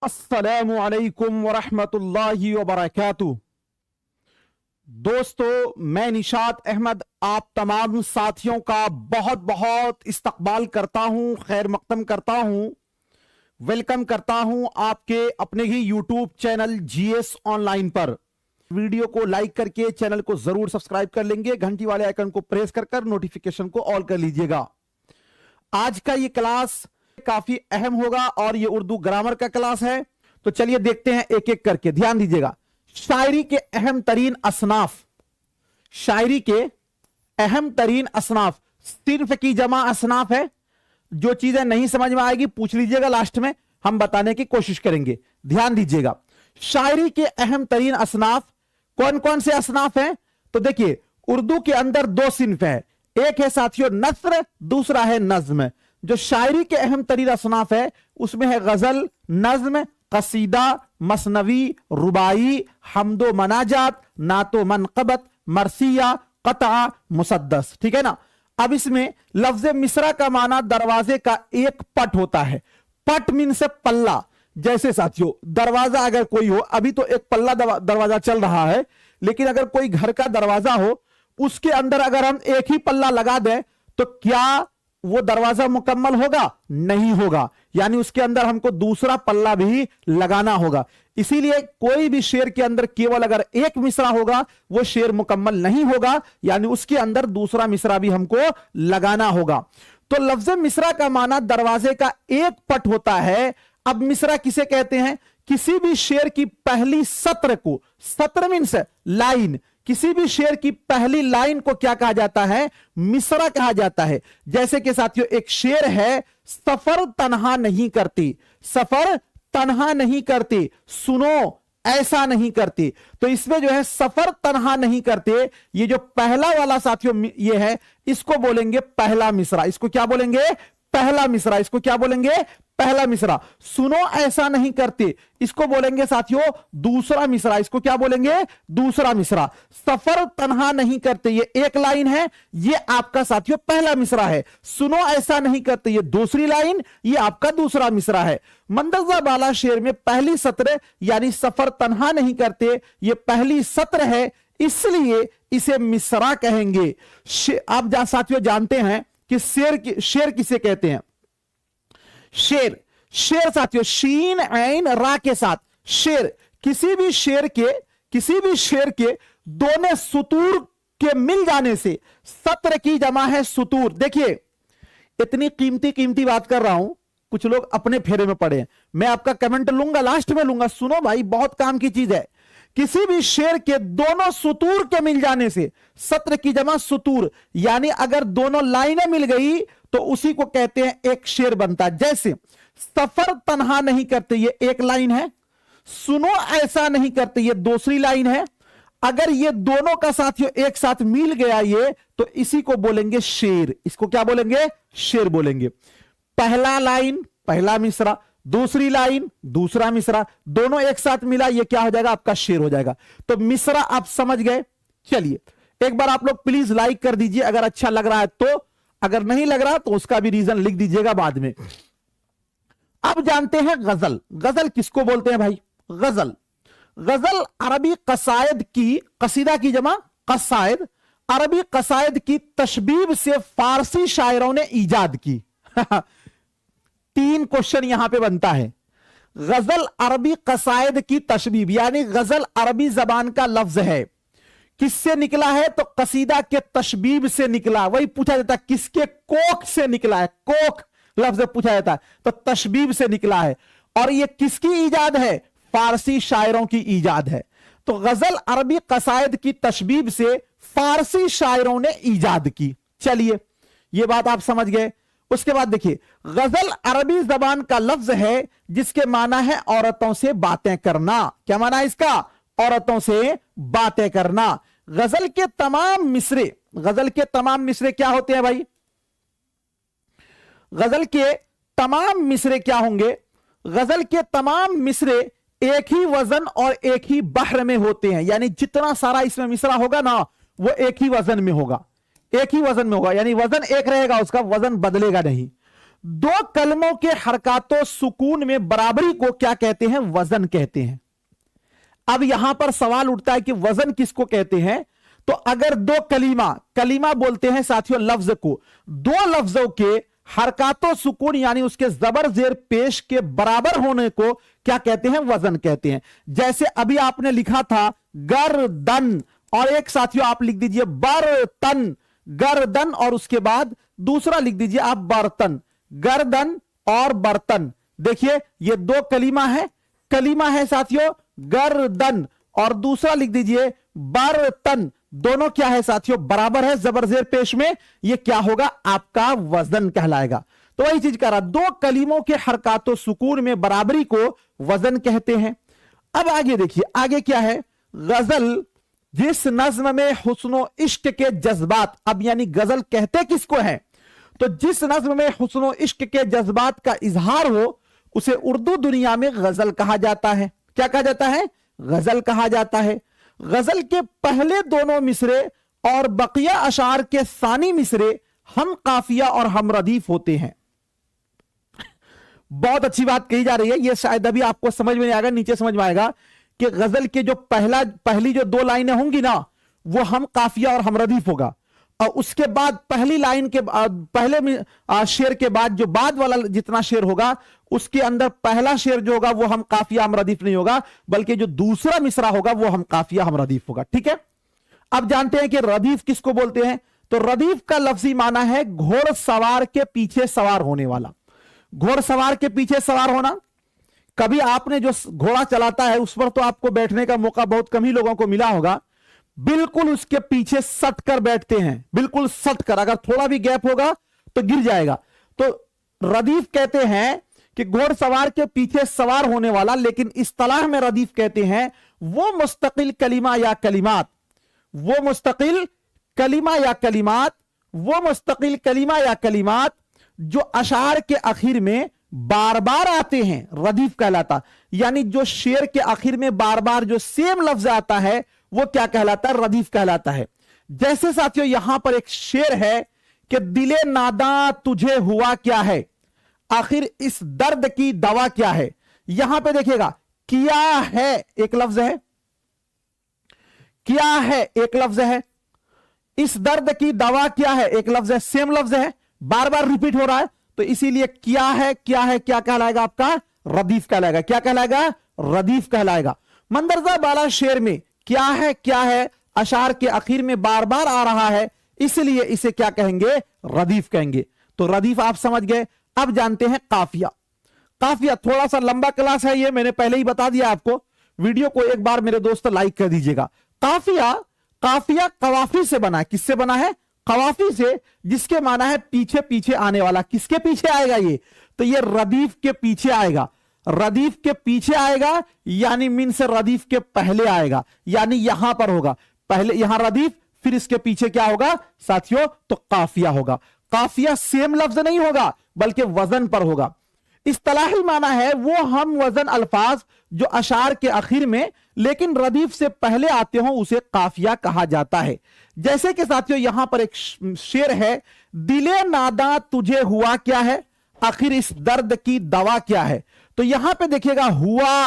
अस्सलामु अलैकुम वरहमतुल्लाहि वबरकातुहू। दोस्तों, मैं निशात अहमद आप तमाम साथियों का बहुत बहुत इस्तकबाल करता हूं, खैर मकदम करता हूं, वेलकम करता हूं आपके अपने ही यूट्यूब चैनल जीएस ऑनलाइन पर। वीडियो को लाइक करके चैनल को जरूर सब्सक्राइब कर लेंगे, घंटी वाले आइकन को प्रेस कर नोटिफिकेशन को ऑल कर लीजिएगा। आज का ये क्लास काफी अहम होगा और ये उर्दू ग्रामर का क्लास है, तो चलिए देखते हैं एक एक करके। ध्यान दीजिएगा, शायरी के अहम तरीन असनाफ, शायरी के अहम तरीन असनाफ, सिर्फ की जमा असनाफ है। जो चीजें नहीं समझ में आएगी पूछ लीजिएगा, लास्ट में हम बताने की कोशिश करेंगे। ध्यान दीजिएगा, शायरी के अहम तरीन असनाफ कौन कौन से असनाफ हैं? तो देखिए, उर्दू के अंदर दो सिन्फ है, एक है साथियों नस्र, दूसरा है नज्म। जो शायरी के अहम तरीन असनाफ है उसमें है गजल, नज्म, कसीदा, मसनवी, रुबाई, हमदो मनाजात, नातो मनकबत, मरसिया, कतआ, मुसद्दस। ठीक है ना। अब इसमें लफ्ज मिसरा का माना दरवाजे का एक पट होता है। पट मीन से पल्ला। जैसे साथियों दरवाजा अगर कोई हो, अभी तो एक पल्ला दरवाजा चल रहा है, लेकिन अगर कोई घर का दरवाजा हो उसके अंदर अगर हम एक ही पल्ला लगा दें तो क्या वो दरवाजा मुकम्मल होगा? नहीं होगा, यानी उसके अंदर हमको दूसरा पल्ला भी लगाना होगा। इसीलिए कोई भी शेर के अंदर केवल अगर एक मिसरा होगा वो शेर मुकम्मल नहीं होगा, यानी उसके अंदर दूसरा मिसरा भी हमको लगाना होगा। तो लफ्ज मिसरा का माना दरवाजे का एक पट होता है। अब मिसरा किसे कहते हैं? किसी भी शेर की पहली सत्र को, सत्र मीन्स लाइन, किसी भी शेर की पहली लाइन को क्या कहा जाता है? मिसरा कहा जाता है। जैसे कि साथियों एक शेर है, सफर तन्हा नहीं करती, सफर तन्हा नहीं करती, सुनो ऐसा नहीं करती। तो इसमें जो है सफर तन्हा नहीं करते, ये जो पहला वाला साथियों ये है, इसको बोलेंगे पहला मिसरा। इसको क्या बोलेंगे? पहला मिसरा। इसको क्या बोलेंगे? पहला मिसरा। सुनो ऐसा नहीं करते, इसको बोलेंगे साथियों दूसरा मिसरा। इसको क्या बोलेंगे? दूसरा मिसरा। सफर तन्हा नहीं करते, ये एक लाइन है, ये आपका साथियों पहला मिसरा है। सुनो ऐसा नहीं करते, ये दूसरी लाइन, ये आपका दूसरा मिसरा है। मंदजा बाला शेर में पहली सत्र यानी सफर तन्हा नहीं करते, ये पहली सत्र है, इसलिए इसे मिसरा कहेंगे। आप साथियों जानते हैं कि शेर किसे कहते हैं? शेर, शेर साथियों शीन ऐन रा के साथ शेर। किसी भी शेर के दोनों सुतूर के मिल जाने से सत्र की जमा है सुतूर। देखिए इतनी कीमती बात कर रहा हूं, कुछ लोग अपने फेरे में पड़े हैं, मैं आपका कमेंट लूंगा, लास्ट में लूंगा। सुनो भाई, बहुत काम की चीज है। किसी भी शेर के दोनों सुतूर के मिल जाने से, सत्र की जमा सुतूर, यानी अगर दोनों लाइनें मिल गई तो उसी को कहते हैं एक शेर बनता है। जैसे सफर तन्हा नहीं करते, ये एक लाइन है, सुनो ऐसा नहीं करते, ये दूसरी लाइन है। अगर ये दोनों का साथियों एक साथ मिल गया ये, तो इसी को बोलेंगे शेर। इसको क्या बोलेंगे? शेर बोलेंगे। पहला लाइन पहला मिसरा, दूसरी लाइन दूसरा मिसरा, दोनों एक साथ मिला, ये क्या हो जाएगा? आपका शेर हो जाएगा। तो मिसरा आप समझ गए। चलिए एक बार आप लोग प्लीज लाइक कर दीजिए अगर अच्छा लग रहा है तो, अगर नहीं लग रहा तो उसका भी रीजन लिख दीजिएगा बाद में। अब जानते हैं गजल। गजल किसको बोलते हैं भाई? गजल, गजल अरबी कसायद की, कसीदा की जमा कसायद, अरबी कसायद की तशबीब से फारसी शायरों ने ईजाद की। तीन क्वेश्चन यहां पे बनता है। गजल अरबी कसायद की तशबीब, यानी गजल अरबी जबान का लफ्ज है, किससे निकला है? तो कसीदा के तशबीब से निकला। वही पूछा जाता है किसके कोख से निकला है, कोख लफ्ज पूछा जाता है, तो तशबीब से निकला है। और ये किसकी ईजाद है? फारसी शायरों की ईजाद है। तो गजल अरबी कसायद की तशबीब से फारसी शायरों ने ईजाद की। चलिए ये बात आप समझ गए। उसके बाद देखिए, गजल अरबी जबान का लफ्ज है जिसके माना है औरतों से बातें करना। क्या माना है इसका? औरतों से बातें करना। गजल के तमाम मिसरे, गजल के तमाम मिसरे क्या होते हैं भाई? गजल के तमाम मिसरे क्या होंगे? गजल के तमाम मिसरे एक ही वजन और एक ही बहर में होते हैं, यानी जितना सारा इसमें मिसरा होगा ना वो एक ही वजन में होगा, एक ही वजन में होगा, यानी वजन एक रहेगा, उसका वजन बदलेगा नहीं। दो कलमों के हरकातों सुकून में बराबरी को क्या कहते हैं? वजन कहते हैं। अब यहां पर सवाल उठता है कि वजन किसको कहते हैं? तो अगर दो कलीमा बोलते हैं साथियों लफ्ज को, दो लफ्जों के हरकातों सुकून यानी उसके जबर जेर पेश के बराबर होने को क्या कहते हैं? वजन कहते हैं। जैसे अभी आपने लिखा था गर्दन, और एक साथियों आप लिख दीजिए बर्तन, गर्दन, और उसके बाद दूसरा लिख दीजिए आप बर्तन, गर्दन और बर्तन। देखिए ये दो कलीमा है साथियों गर्दन, और दूसरा लिख दीजिए बर्तन। दोनों क्या है साथियों? बराबर है जबर जेर पेश में। ये क्या होगा? आपका वजन कहलाएगा। तो वही चीज कह रहा, दो कलीमों के हरकातों सुकून में बराबरी को वजन कहते हैं। अब आगे देखिए, आगे क्या है? गजल जिस नज्म में हुस्नो इश्क के जज्बात, अब यानी गजल कहते किसको है? तो जिस नज्म में हुस्नो इश्क के जज्बात का इजहार हो उसे उर्दू दुनिया में गजल कहा जाता है। क्या कहा जाता है? गजल कहा जाता है। गजल के पहले दोनों मिसरे और बकिया अशार के सानी मिसरे हम काफिया और हम रदीफ होते हैं। बहुत अच्छी बात कही जा रही है। यह शायद अभी आपको समझ में नहीं आएगा, नीचे समझ में आएगा कि गजल के जो पहली जो दो लाइनें होंगी ना, वो हम काफिया और हम रदीफ होगा, और उसके बाद पहली लाइन के पहले शेर के बाद जो बाद वाला जितना शेर होगा उसके अंदर पहला शेर जो होगा वो हम काफिया हम रदीफ नहीं होगा, बल्कि जो दूसरा मिसरा होगा वो हम काफिया हम रदीफ होगा। ठीक है, अब जानते हैं कि रदीफ किसको बोलते हैं। तो रदीफ का लफ्जी माना है घोड़सवार के पीछे सवार होने वाला। घोड़सवार के पीछे सवार होना, कभी आपने जो घोड़ा चलाता है उस पर तो आपको बैठने का मौका बहुत कम ही लोगों को मिला होगा, बिल्कुल उसके पीछे सट कर बैठते हैं, बिल्कुल सट कर, अगर थोड़ा भी गैप होगा तो गिर जाएगा। तो रदीफ कहते हैं कि घोड़सवार के पीछे सवार होने वाला, लेकिन इस्तिलाह में रदीफ कहते हैं वो मुस्तकिल कलिमा या कलिमात, वो मुस्तकिल कलिमा या कलिमात, वो मुस्तकिल कलिमा या कलिमात जो अशार के आखिर में बार बार आते हैं, रदीफ कहलाता। यानी जो शेर के आखिर में बार बार जो सेम लफ्ज आता है वो क्या कहलाता है? रदीफ कहलाता है। जैसे साथियों यहां पर एक शेर है कि दिले नादा तुझे हुआ क्या है, आखिर इस दर्द की दवा क्या है। यहां पे देखिएगा किया है एक लफ्ज है, किया है एक लफ्ज है, इस दर्द की दवा क्या है एक लफ्ज है, सेम लफ्ज है, बार बार रिपीट हो रहा है, तो इसीलिए क्या है क्या कहलाएगा? आपका रदीफ कहलाएगा। क्या कहलाएगा? रदीफ कहलाएगा। मंदरजा बाला शेर में क्या है अशार के आखिर में बार बार आ रहा है, इसलिए इसे क्या कहेंगे? रदीफ कहेंगे। तो रदीफ आप समझ गए। अब जानते हैं काफिया। काफिया थोड़ा सा लंबा क्लास है, ये मैंने पहले ही बता दिया आपको। वीडियो को एक बार मेरे दोस्त लाइक कर दीजिएगा। काफिया कवाफी से बना है। किससे बना है? कवाफी से, जिसके माना है पीछे पीछे आने वाला। किसके पीछे आएगा ये? तो ये रदीफ के पीछे आएगा। रदीफ के पीछे आएगा यानी मीन से रदीफ के पहले आएगा, यानी यहां पर होगा पहले, यहां रदीफ, फिर इसके पीछे क्या होगा साथियों? तो काफिया होगा। काफिया सेम लफ्ज नहीं होगा बल्कि वजन पर होगा। इस्तिलाही माना है वो हम वजन अल्फाज जो अशार के आखिर में लेकिन रदीफ से पहले आते हो उसे काफिया कहा जाता है। जैसे कि साथियों यहां पर एक शेर है, दिले नादा तुझे हुआ क्या है, आखिर इस दर्द की दवा क्या है। तो यहां पे देखिएगा हुआ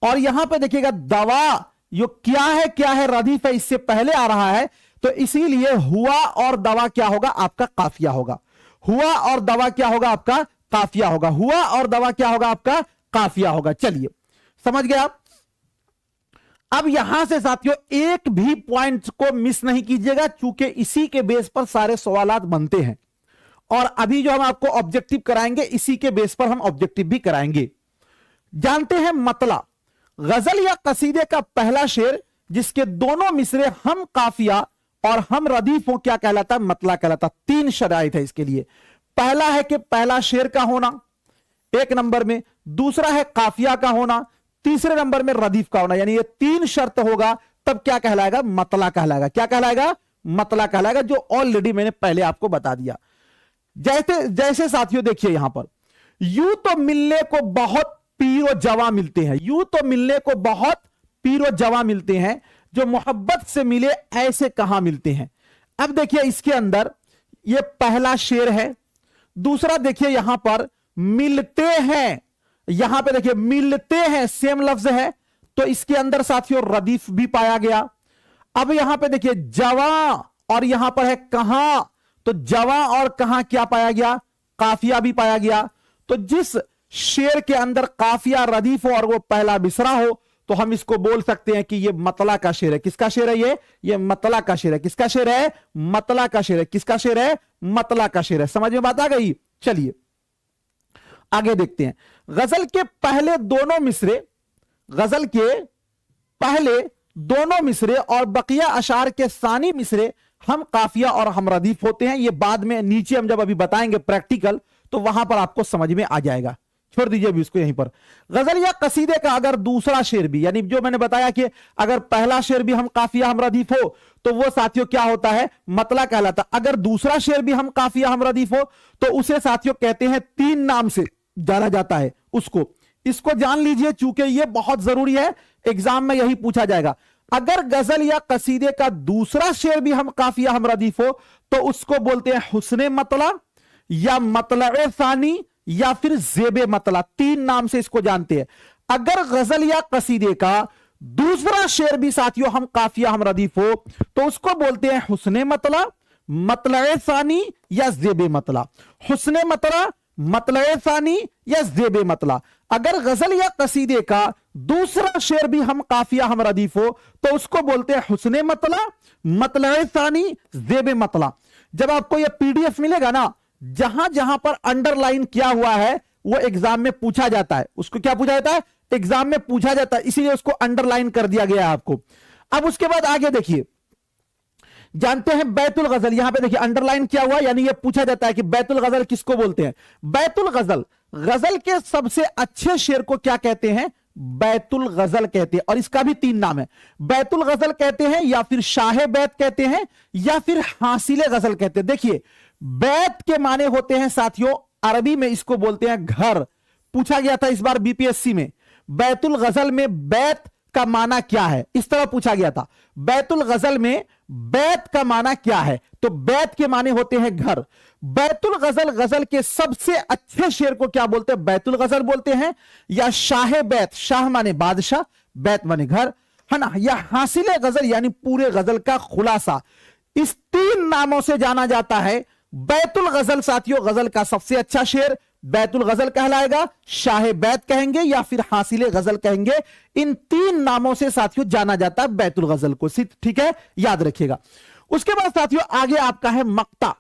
और यहां पे देखिएगा दवा, जो क्या है रदीफ है, इससे पहले आ रहा है, तो इसीलिए हुआ और दवा क्या होगा? आपका काफिया होगा। हुआ और दवा क्या होगा? आपका काफिया होगा। हुआ और दवा क्या होगा? आपका काफिया होगा। चलिए समझ गए आप। अब यहां से साथियों एक भी पॉइंट को मिस नहीं कीजिएगा, चूंकि इसी के बेस पर सारे सवालात बनते हैं, और अभी जो हम आपको ऑब्जेक्टिव कराएंगे इसी के बेस पर हम ऑब्जेक्टिव भी कराएंगे। जानते हैं मतला, गजल या कसीदे का पहला शेर जिसके दोनों मिसरे हम काफिया और हम रदीफ हो क्या कहलाता है? मतला कहलाता। तीन शराइत है इसके लिए। पहला है कि पहला शेर का होना एक नंबर में, दूसरा है काफिया का होना, तीसरे नंबर में रदीफ का होना। यानी ये तीन शर्त होगा तब क्या कहलाएगा? मतला कहलाएगा। क्या कहलाएगा? मतला कहलाएगा, जो ऑलरेडी मैंने पहले आपको बता दिया। जैसे साथियों देखिए यहां पर, यूं तो मिलने को बहुत पीरो जवा मिलते हैं, यूं तो मिलने को बहुत पीरो जवा मिलते हैं, जो मोहब्बत से मिले ऐसे कहां मिलते हैं। अब देखिए इसके अंदर ये पहला शेर है, दूसरा देखिए यहां पर मिलते हैं, यहां पे देखिए मिलते हैं सेम लफ्ज है, तो इसके अंदर साथियों रदीफ भी पाया गया। अब यहां पे देखिए जवा और यहां पर है कहां, तो जवा और कहां क्या पाया गया, काफिया भी पाया गया। तो जिस शेर के अंदर काफिया रदीफ हो और वो पहला मिसरा हो, तो हम इसको बोल सकते हैं कि ये मतला का शेर है। किसका शेर है ये मतला का शेर है। किसका शेर है, मतला का शेर है। किसका शेर है, मतला का शेर है। समझ में बात आ गई। चलिए आगे देखते हैं। गजल के पहले दोनों मिसरे, गजल के पहले दोनों मिसरे और बकिया अशार के सानी मिसरे हम काफिया और हम रदीफ होते हैं। ये बाद में नीचे हम जब अभी बताएंगे प्रैक्टिकल, तो वहां पर आपको समझ में आ जाएगा। छोड़ दीजिए अभी इसको यहीं पर। गजल या कसीदे का अगर दूसरा शेर भी, यानी जो मैंने बताया कि अगर पहला शेर भी हम काफिया हम रदीफ हो, तो वो साथियों क्या होता है, मतला कहलाता। अगर दूसरा शेर भी हम काफिया हम रदीफ हो, तो उसे साथियों कहते हैं, तीन नाम से जाना जाता है उसको। इसको जान लीजिए, चूंकि ये बहुत जरूरी है, एग्जाम में यही पूछा जाएगा। अगर गजल या कसीदे का दूसरा शेर भी हम काफिया हम रदीफ हो, तो उसको बोलते हैं हुस्ने मतला या मतलए सानी या फिर जेबे मतला। तीन नाम से इसको जानते हैं। अगर गजल या कसीदे का दूसरा शेर भी साथियों हम काफिया हम रदीफ हो, तो उसको बोलते हैं हुस्ने मतला, मतलए सानी या जेबे मतला। हुस्ने मतला, मतलए सानी या जेबे मतला। अगर गजल या कसीदे का दूसरा शेर भी हम काफिया हम रदीफ हो, तो उसको बोलते हैं हुस्ने मतला, मतलए सानी, जेबे मतला। जब आपको यह पीडीएफ मिलेगा ना, जहां जहां पर अंडरलाइन किया हुआ है, वो एग्जाम में पूछा जाता है। उसको क्या पूछा जाता है, एग्जाम में पूछा जाता है, इसीलिए उसको अंडरलाइन कर दिया गया है आपको। अब उसके बाद आगे देखिए, जानते हैं बैतुल गजल, यहां पे देखिए अंडरलाइन किया हुआ, यानी ये पूछा जाता है कि बैतुल गजल किसको बोलते हैं। बैतुल गजल, गजल के सबसे अच्छे शेर को क्या कहते हैं, बैतुल गजल कहते हैं। और इसका भी तीन नाम है, बैतुल गजल कहते हैं, या फिर शाहे बैत कहते हैं, या फिर हासिले गजल कहते हैं। देखिए बैत के माने होते हैं साथियों, अरबी में इसको बोलते हैं घर। पूछा गया था इस बार बीपीएससी में, बैतुल गजल में बैत का माना क्या है, इस तरह पूछा गया था। बैतुल गजल में बैत का माना क्या है, तो बैत के माने होते हैं घर। बैतुल गजल, गजल के सबसे अच्छे शेर को क्या बोलते हैं, बैतुल गजल बोलते हैं, या शाहे बैत, शाह माने बादशाह, बैत माने घर, है ना, या हासिले गजल यानी पूरे गजल का खुलासा। इस तीन नामों से जाना जाता है। बैतुल गजल साथियों गजल का सबसे अच्छा शेर बैतुल गजल कहलाएगा, शाहे बैत कहेंगे, या फिर हासिले गजल कहेंगे। इन तीन नामों से साथियों जाना जाता है बैतुल गजल को। ठीक है, याद रखिएगा। उसके बाद साथियों आगे आपका है मक्ता।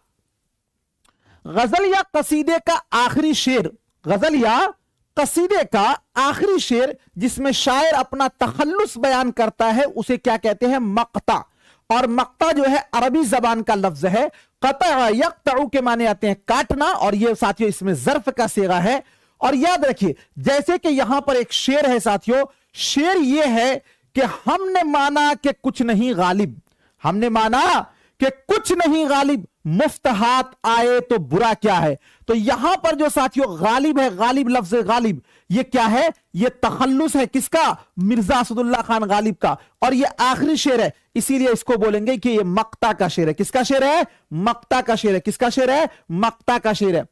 गजल या कसीदे का आखिरी शेर, गजल या कसीदे का आखिरी शेर जिसमें शायर अपना तखल्लुस बयान करता है, उसे क्या कहते हैं, मक्ता। और मक्ता जो है अरबी जबान का लफ्ज है। कतअ यक्तउ के माने आते हैं काटना, और ये साथियों इसमें ज़र्फ का सेगा है। और याद रखिए, जैसे कि यहां पर एक शेर है साथियों, शेर ये है कि हमने माना कि कुछ नहीं गालिब, हमने माना कि कुछ नहीं गालिब, मुफ्त हाथ आए तो बुरा क्या है। तो यहां पर जो साथियों गालिब है, गालिब लफ्ज गालिब, ये क्या है, ये तखल्लुस है किसका, मिर्जा असदुल्ला खान गालिब का। और ये आखिरी शेर है, इसीलिए इसको बोलेंगे कि ये मक्ता का शेर है। किसका शेर है, मक्ता का शेर है। किसका शेर है, मक्ता का शेर है।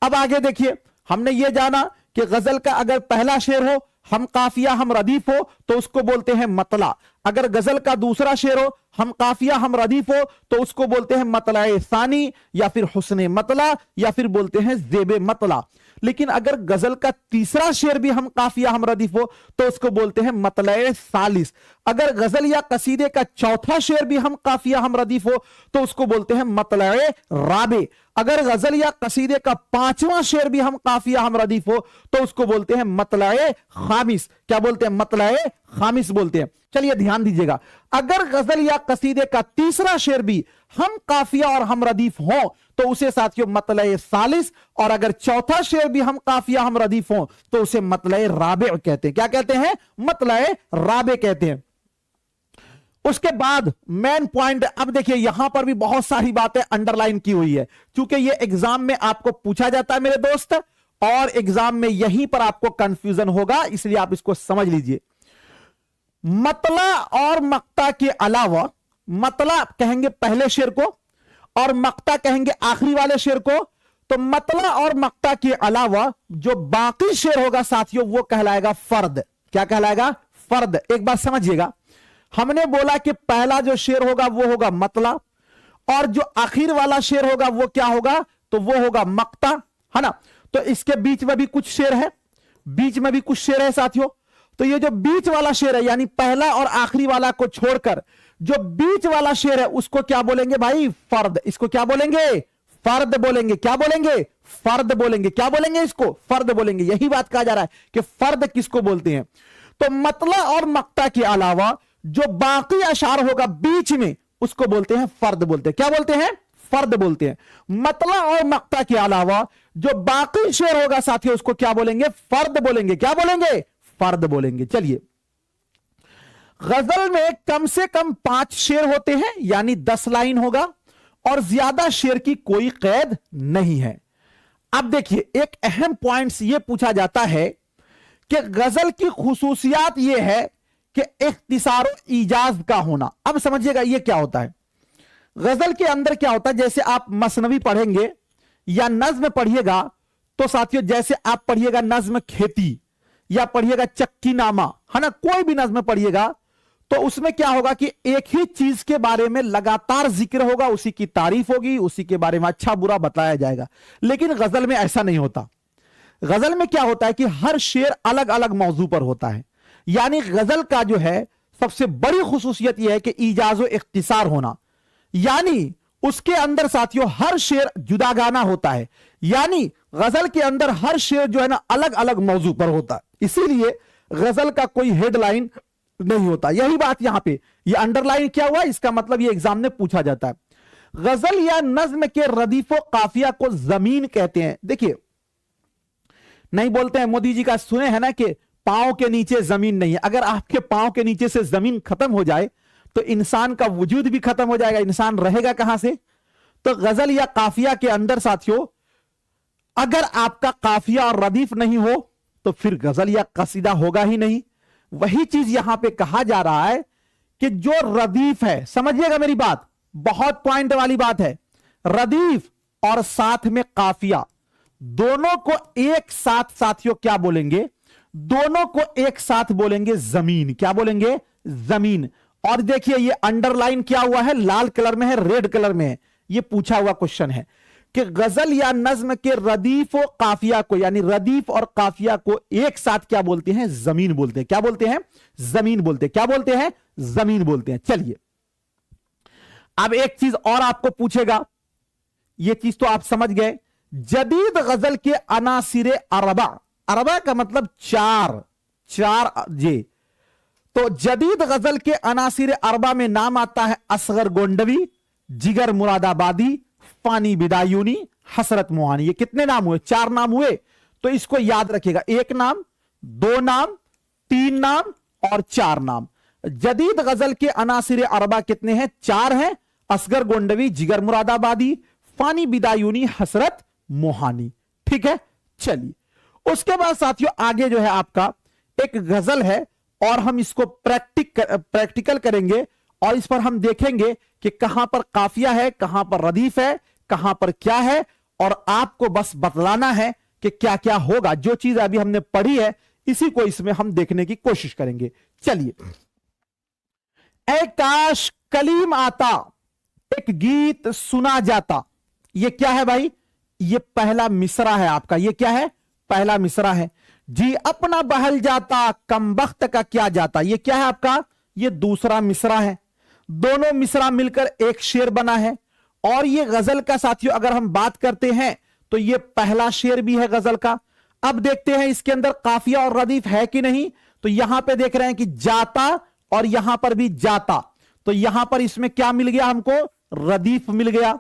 अब आगे देखिए, हमने ये जाना कि गजल का अगर पहला शेर हो हम काफिया हम रदीफ हो, तो उसको बोलते हैं मतला। अगर गजल का दूसरा शेर हो हम काफिया हम रदीफ हो, तो उसको बोलते हैं मतलाए सानी, या फिर हुस्ने मतला, या फिर बोलते हैं जेबे मतला। लेकिन अगर गजल का तीसरा शेर भी हम काफिया हम रदीफ हो, तो उसको बोलते हैं मतलाए सालिस। अगर गजल या कसीदे का चौथा शेर भी हम काफिया हम रदीफ हो, तो उसको बोलते हैं मतलाए राबे। अगर गजल या कसीदे का पांचवा शेर भी हम काफिया हम रदीफ हो, तो उसको बोलते हैं मतलाए खामिस। क्या बोलते हैं, मतलाए खामिस बोलते हैं। चलिए ध्यान दीजिएगा, अगर गजल या कसीदे का तीसरा शेर भी हम काफिया और हम रदीफ हो, तो उसे साथियों मतलए सालिस, और अगर चौथा शेर भी हम काफिया हम रदीफ हो, तो उसे मतलए राबे कहते हैं। क्या कहते हैं, मतलए राबे कहते हैं। उसके बाद मेन पॉइंट, अब देखिए यहां पर भी बहुत सारी बातें अंडरलाइन की हुई है, क्योंकि ये एग्जाम में आपको पूछा जाता है मेरे दोस्त, और एग्जाम में यहीं पर आपको कंफ्यूजन होगा, इसलिए आप इसको समझ लीजिए। मतला और मक्ता के अलावा, मतला कहेंगे पहले शेर को और मक्ता कहेंगे आखिरी वाले शेर को, तो मतला और मक्ता के अलावा जो बाकी शेर होगा साथियों वो कहलाएगा फर्द। क्या कहलाएगा? फर्द। एक बात समझिएगा, हमने बोला कि पहला जो शेर होगा वो होगा मतला, और जो आखिर वाला शेर होगा वो क्या होगा? तो वो होगा मक्ता, है ना। तो इसके बीच में भी कुछ शेर है, बीच में भी कुछ शेर है साथियों। तो ये जो बीच वाला शेर है, यानी पहला और आखिरी वाला को छोड़कर जो बीच वाला शेर है उसको क्या बोलेंगे भाई? फर्द। इसको क्या बोलेंगे? फर्द बोलेंगे। क्या बोलेंगे? फर्द बोलेंगे। क्या बोलेंगे? इसको फर्द बोलेंगे। यही बात कहा जा रहा है कि फर्द किसको बोलते हैं। तो मतला और मक्ता के अलावा जो बाकी अशार होगा बीच में उसको बोलते हैं फर्द बोलते हैं। क्या बोलते हैं? फर्द बोलते हैं। मतला और मक्ता के अलावा जो बाकी शेर होगा साथियों उसको क्या बोलेंगे? फर्द बोलेंगे। क्या बोलेंगे? फर्द बोलेंगे। चलिए, गजल में कम से कम 5 शेर होते हैं, यानी 10 लाइन होगा, और ज्यादा शेर की कोई कैद नहीं है। अब देखिए, एक अहम पॉइंट्स ये पूछा जाता है कि गजल की खुसूसियात ये है कि इख्तिसार इजाज का होना। अब समझिएगा ये क्या होता है। गजल के अंदर क्या होता है, जैसे आप मसनवी पढ़ेंगे या नज्म पढ़िएगा, तो साथियों जैसे आप पढ़िएगा नज्म खेती या पढ़िएगा चक्की नामा, है ना, कोई भी नज्म पढ़िएगा, तो उसमें क्या होगा कि एक ही चीज के बारे में लगातार जिक्र होगा, उसी की तारीफ होगी, उसी के बारे में अच्छा बुरा बताया जाएगा। लेकिन गजल में ऐसा नहीं होता। गजल में क्या होता है कि हर शेर अलग अलग मौजू पर होता है। यानी गजल का जो है सबसे बड़ी खुसूसियत यह है कि इजाज़ो इख्तिसार होना, यानी उसके अंदर साथियों हर शेर जुदा गाना होता है। यानी गजल के अंदर हर शेर जो है ना अलग अलग मौजू पर होता है, इसीलिए गजल का कोई हेडलाइन नहीं होता। यही बात यहां पे ये अंडरलाइन क्या हुआ, इसका मतलब ये एग्जाम में पूछा जाता है। गजल या नज्म के रदीफो काफिया को जमीन कहते हैं। देखिए, नहीं बोलते हैं मोदी जी का, सुने हैं ना कि पांव के नीचे जमीन नहीं है। अगर आपके पांव के नीचे से जमीन खत्म हो जाए तो इंसान का वजूद भी खत्म हो जाएगा, इंसान रहेगा कहां से। तो गजल या काफिया के अंदर साथियों अगर आपका काफिया और रदीफ नहीं हो तो फिर गजल या कसीदा होगा ही नहीं। वही चीज यहां पे कहा जा रहा है कि जो रदीफ है, समझिएगा मेरी बात, बहुत पॉइंट वाली बात है, रदीफ और साथ में काफिया दोनों को एक साथ साथियों क्या बोलेंगे? दोनों को एक साथ बोलेंगे जमीन। क्या बोलेंगे? जमीन। और देखिए ये अंडरलाइन क्या हुआ है, लाल कलर में है, रेड कलर में है। ये पूछा हुआ क्वेश्चन है कि गजल या नज्म के रदीफ और काफिया को, यानी रदीफ और काफिया को एक साथ क्या बोलते हैं? जमीन बोलते हैं। क्या बोलते हैं? जमीन बोलते हैं। क्या बोलते हैं? जमीन बोलते हैं। चलिए, अब एक चीज और आपको पूछेगा, ये चीज तो आप समझ गए। जदीद गजल के अनासिरे अरबा, अरबा का मतलब चार जे। तो जदीद गजल के अनासिरे अरबा में नाम आता है असगर गोंडवी, जिगर मुरादाबादी, फानी बिदायूनी, हसरत मोहानी। ये कितने नाम हुए? 4 नाम हुए। तो इसको याद रखिएगा, 1 नाम, 2 नाम, 3 नाम और 4 नाम। जदीद गजल के अनासिर अरबा कितने हैं? 4 हैं। असगर गोंडवी, जिगर मुरादाबादी, फानी बिदायूनी, हसरत मोहानी। ठीक है, चलिए उसके बाद साथियों आगे जो है आपका एक गजल है और हम इसको प्रैक्टिकल करेंगे और इस पर हम देखेंगे कि कहां पर काफिया है, कहां पर रदीफ है, कहां पर क्या है, और आपको बस बतलाना है कि क्या क्या होगा। जो चीज अभी हमने पढ़ी है इसी को इसमें हम देखने की कोशिश करेंगे। चलिए, ऐ काश कलीम आता, एक गीत सुना जाता। ये क्या है भाई? ये पहला मिसरा है आपका। ये क्या है? पहला मिसरा है। जी अपना बहल जाता, कम वक्त का क्या जाता। ये क्या है आपका? ये दूसरा मिसरा है। दोनों मिसरा मिलकर एक शेर बना है। और ये गजल का साथियों अगर हम बात करते हैं तो ये पहला शेर भी है गजल का। अब देखते हैं इसके अंदर काफिया और रदीफ है कि नहीं। तो यहां पे देख रहे हैं कि जाता और यहां पर भी जाता, तो यहां पर इसमें क्या मिल गया हमको? रदीफ मिल गया।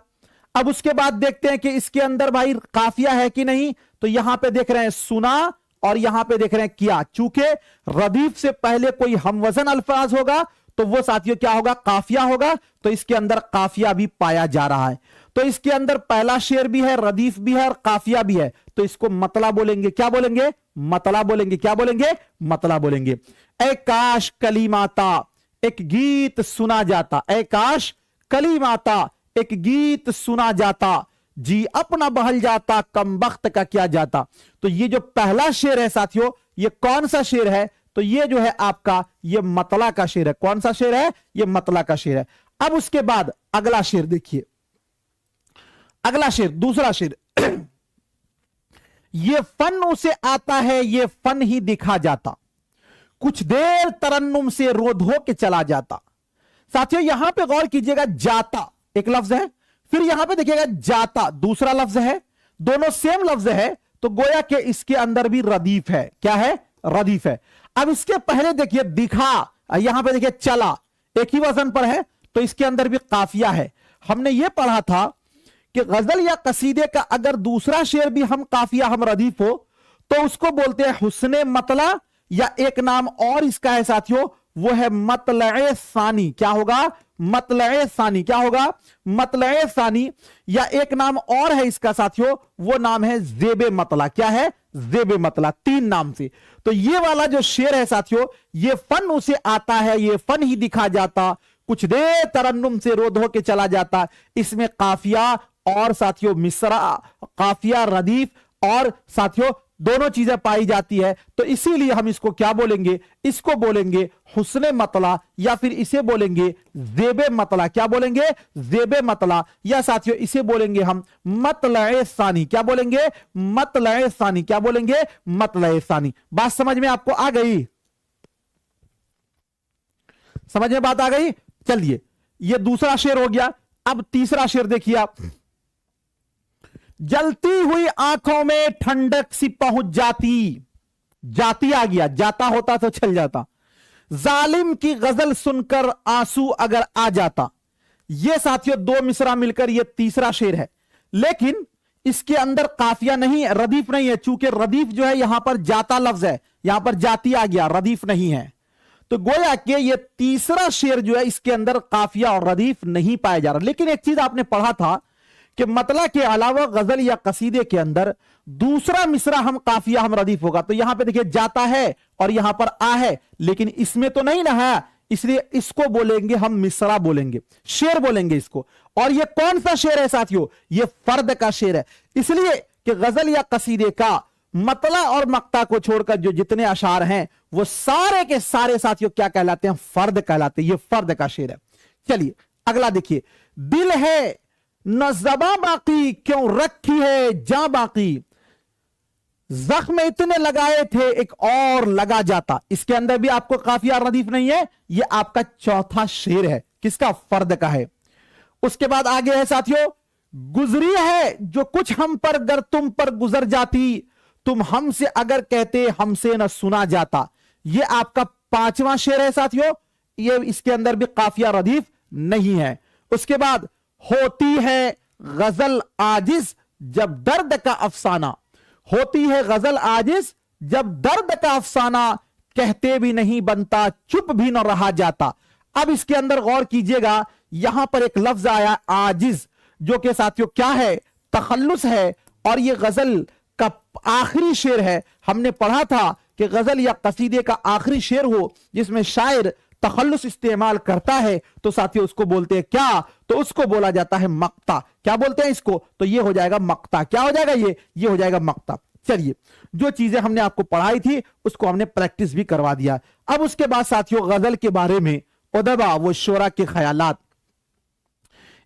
अब उसके बाद देखते हैं कि इसके अंदर भाई काफिया है कि नहीं। तो यहां पे देख रहे हैं सुना और यहां पे देख रहे हैं किया। चूंकि रदीफ से पहले कोई हमवजन अल्फाज होगा तो वो साथियों क्या होगा? काफिया होगा। तो इसके अंदर काफिया भी पाया जा रहा है। तो इसके अंदर पहला शेर भी है, रदीफ भी है और काफिया भी है। तो इसको मतला बोलेंगे। क्या बोलेंगे? मतला बोलेंगे। क्या बोलेंगे? मतला बोलेंगे। ऐ काश कलीम आता, एक गीत सुना जाता। ऐ काश कलीम आता, एक गीत सुना जाता। जी अपना बहल जाता, कम वक्त का क्या जाता। तो ये जो पहला शेर है साथियों, ये कौन सा शेर है? तो ये जो है आपका ये मतला का शेर है। कौन सा शेर है? ये मतला का शेर है। अब उसके बाद अगला शेर देखिए, अगला शेर, दूसरा शेर। ये फन उसे आता है, ये फन ही दिखा जाता, कुछ देर तरन्नुम से रो धो के चला जाता। साथियों यहां पे गौर कीजिएगा, जाता एक लफ्ज है, फिर यहां पे देखिएगा जाता दूसरा लफ्ज है, दोनों सेम लफ्ज है, तो गोया के इसके अंदर भी रदीफ है। क्या है? रदीफ है। अब इसके पहले देखिए दिखा, यहां पे देखिए चला, एक ही वजन पर है, तो इसके अंदर भी काफिया है। हमने यह पढ़ा था कि गजल या कसीदे का अगर दूसरा शेर भी हम काफिया हम रदीफ हो तो उसको बोलते हैं हुस्ने मतला, या एक नाम और इसका है साथियों, वो है मतलए सानी। क्या होगा? मतलए सानी। क्या होगा? मतलए सानी। या एक नाम और है इसका साथियों, वो नाम है जेबे मतला। क्या है? जेबे मतला। तीन नाम से। तो ये वाला जो शेर है साथियों, ये फन उसे आता है, ये फन ही दिखा जाता, कुछ देर तरन्नुम से रो धो के चला जाता। इसमें काफिया और साथियों मिसरा, काफिया रदीफ और साथियों दोनों चीजें पाई जाती है। तो इसीलिए हम इसको क्या बोलेंगे? इसको बोलेंगे हुस्ने मतला, या फिर इसे बोलेंगे जेबे मतला। क्या बोलेंगे? जेबे मतला। या साथियों इसे बोलेंगे हम मतलए सानी। क्या बोलेंगे? मतलए सानी। क्या बोलेंगे? मतलए सानी। बात समझ में आपको आ गई? समझ में बात आ गई? चलिए, ये दूसरा शेर हो गया। अब तीसरा शेर देखिए आप। जलती हुई आंखों में ठंडक सी पहुंच जाती, जाती आ गया, जाता होता तो चल जाता। जालिम की गजल सुनकर आंसू अगर आ जाता। यह साथियों दो मिसरा मिलकर यह तीसरा शेर है, लेकिन इसके अंदर काफिया नहीं है, रदीफ नहीं है। चूंकि रदीफ जो है यहां पर जाता लफ्ज है, यहां पर जाती आ गया, रदीफ नहीं है। तो गोया कि ये तीसरा शेर जो है इसके अंदर काफिया और रदीफ नहीं पाया जा रहा। लेकिन एक चीज आपने पढ़ा था कि मतला के अलावा गजल या कसीदे के अंदर दूसरा मिसरा हम काफिया हम रदीफ होगा। तो यहां पे देखिए जाता है और यहां पर आ है, लेकिन इसमें तो नहीं ना है, इसलिए इसको बोलेंगे हम मिसरा बोलेंगे, शेर बोलेंगे इसको। और ये कौन सा शेर है साथियों? ये फर्द का शेर है। इसलिए कि गजल या कसीदे का मतला और मक्ता को छोड़कर जो जितने अशार हैं वो सारे के सारे साथियों क्या कहलाते हैं? फर्द कहलाते हैं। ये फर्द का शेर है। चलिए अगला देखिए। दिल है न ज़बां बाकी, क्यों रखी है जां बाकी, जख्म इतने लगाए थे एक और लगा जाता। इसके अंदर भी आपको काफिया रदीफ नहीं है। यह आपका चौथा शेर है। किसका? फर्द का है। उसके बाद आगे है साथियों, गुजरी है जो कुछ हम पर गर तुम पर गुजर जाती, तुम हमसे अगर कहते हमसे न सुना जाता। यह आपका पांचवा शेर है साथियों। ये इसके अंदर भी काफिया रदीफ नहीं है। उसके बाद होती है गजल आजिज जब दर्द का अफसाना, होती है गजल आजिज जब दर्द का अफसाना, कहते भी नहीं बनता चुप भी न रहा जाता। अब इसके अंदर गौर कीजिएगा, यहां पर एक लफ्ज आया आजिज, जो कि साथियों क्या है? तखल्लुस है। और यह गजल का आखिरी शेर है। हमने पढ़ा था कि गजल या कसीदे का आखिरी शेर हो जिसमें शायर तखल्लुस इस्तेमाल करता है, तो साथियों उसको बोलते हैं क्या? तो उसको बोला जाता है मक्ता। क्या बोलते हैं इसको? तो ये हो जाएगा मक्ता। क्या हो जाएगा? ये हो जाएगा मक्ता। चलिए, जो चीजें हमने आपको पढ़ाई थी उसको हमने प्रैक्टिस भी करवा दिया। अब उसके बाद साथियों गजल के बारे में उदबा वो शोरा के ख्यालात,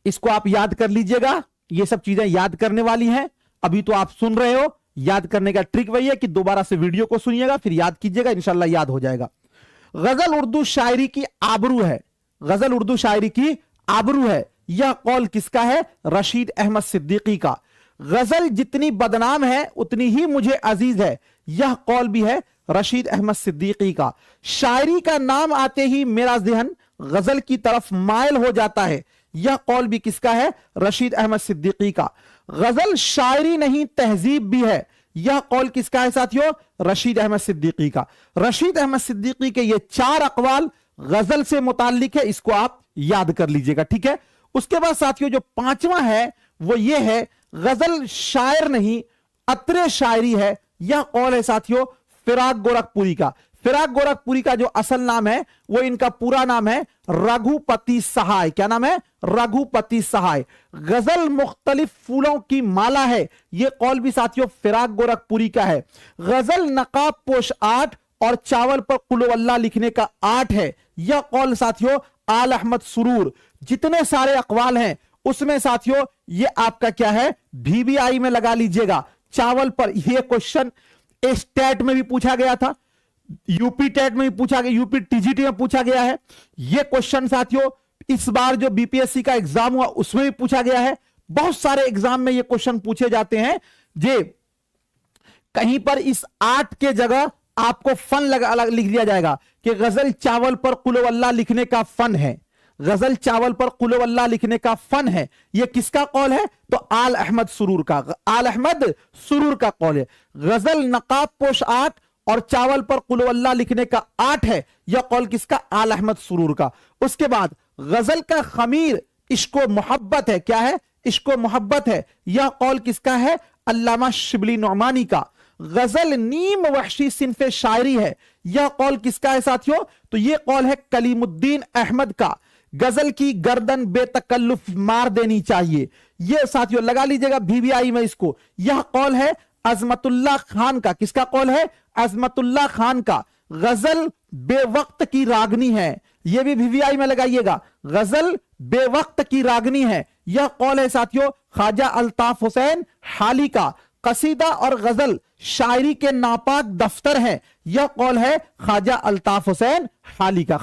इसको आप याद कर लीजिएगा। ये सब चीजें याद करने वाली हैं। अभी तो आप सुन रहे हो, याद करने का ट्रिक वही है कि दोबारा से वीडियो को सुनिएगा, फिर याद कीजिएगा, इंशाल्लाह याद हो जाएगा। गजल उर्दू शायरी की आबरू है। गजल उर्दू शायरी की आबरू है। यह कौल किसका है? रशीद अहमद सिद्दीकी का। गजल जितनी बदनाम है उतनी ही मुझे अजीज है। यह कौल भी है रशीद अहमद सिद्दीकी का। शायरी का नाम आते ही मेरा ज़हन गजल की तरफ मायल हो जाता है। यह कौल भी किसका है? रशीद अहमद सिद्दीकी का। गजल शायरी नहीं तहजीब भी है। यह कौल किसका है साथियों? रशीद अहमद सिद्दीकी का। रशीद अहमद सिद्दीकी के ये चार अकवाल गजल से मुताल्लिक है, इसको आप याद कर लीजिएगा, ठीक है। उसके बाद साथियों जो पांचवा है वो ये है, गजल शायर नहीं अत्रे शायरी है। यह कौल है साथियों फिराक गोरखपुरी का। फिराक गोरखपुरी का जो असल नाम है वो इनका पूरा नाम है रघुपति सहाय। क्या नाम है? रघुपति सहाय। गजल मुख्तलिफ फूलों की माला है, यह कौल भी साथियों फिराक गोरखपुरी का है। गजल नकाब पोश आर्ट और चावल पर कुलवल्ला लिखने का आर्ट है, यह कौल साथियों आल अहमद सुरूर। जितने सारे अकवाल हैं उसमें साथियों ये आपका क्या है, VVI में लगा लीजिएगा। चावल पर यह क्वेश्चन स्टेट में भी पूछा गया था, यूपी टेट में भी पूछा गया, यूपी TGT में पूछा गया है। यह क्वेश्चन साथियों इस बार जो BPSC का एग्जाम हुआ उसमें भी पूछा गया है। बहुत सारे एग्जाम में यह क्वेश्चन पूछे जाते हैं। जे कहीं पर इस आर्ट के जगह आपको फन लिख दिया जाएगा कि गजल चावल पर कुलवल्ला लिखने का फन है, गजल चावल पर कुलवल्ला लिखने का फन है। यह किसका कौल है? तो आल अहमद सुरूर का, आल अहमद सुरूर का कौल है। गजल नकाब पोश आर्ट और चावल पर कुलवल्ला लिखने का आर्ट है, यह कौल किसका? आल अहमद सुरूर का। उसके बाद गजल का खमीर इश्को मोहब्बत है, क्या है? इश्को मोहब्बत है, यह कौल किसका है? अल्लामा शिबली नौमानी का। गजल नीम वहशी सिनफे शायरी है, यह कौल किसका है साथियों? तो यह कौल है कलीमुद्दीन अहमद का। गजल की गर्दन बेतकल्लुफ मार देनी चाहिए, यह साथियों लगा लीजिएगा VVI में इसको। यह कौल है अजमतुल्ला खान का। किसका कौल है? अजमतुल्ला खान का। गजल बेवक्त की रागनी है, यह भी VVI में लगाइएगा। गजल बेवक्त की रागनी है, यह कौल है साथियों ख्वाजा अल्ताफ हुसैन हाली का। कसीदा और गजल शायरी के नापाक दफ्तर है, यह कौल है ख्वाजा अल्ताफ हुसैन हाली का।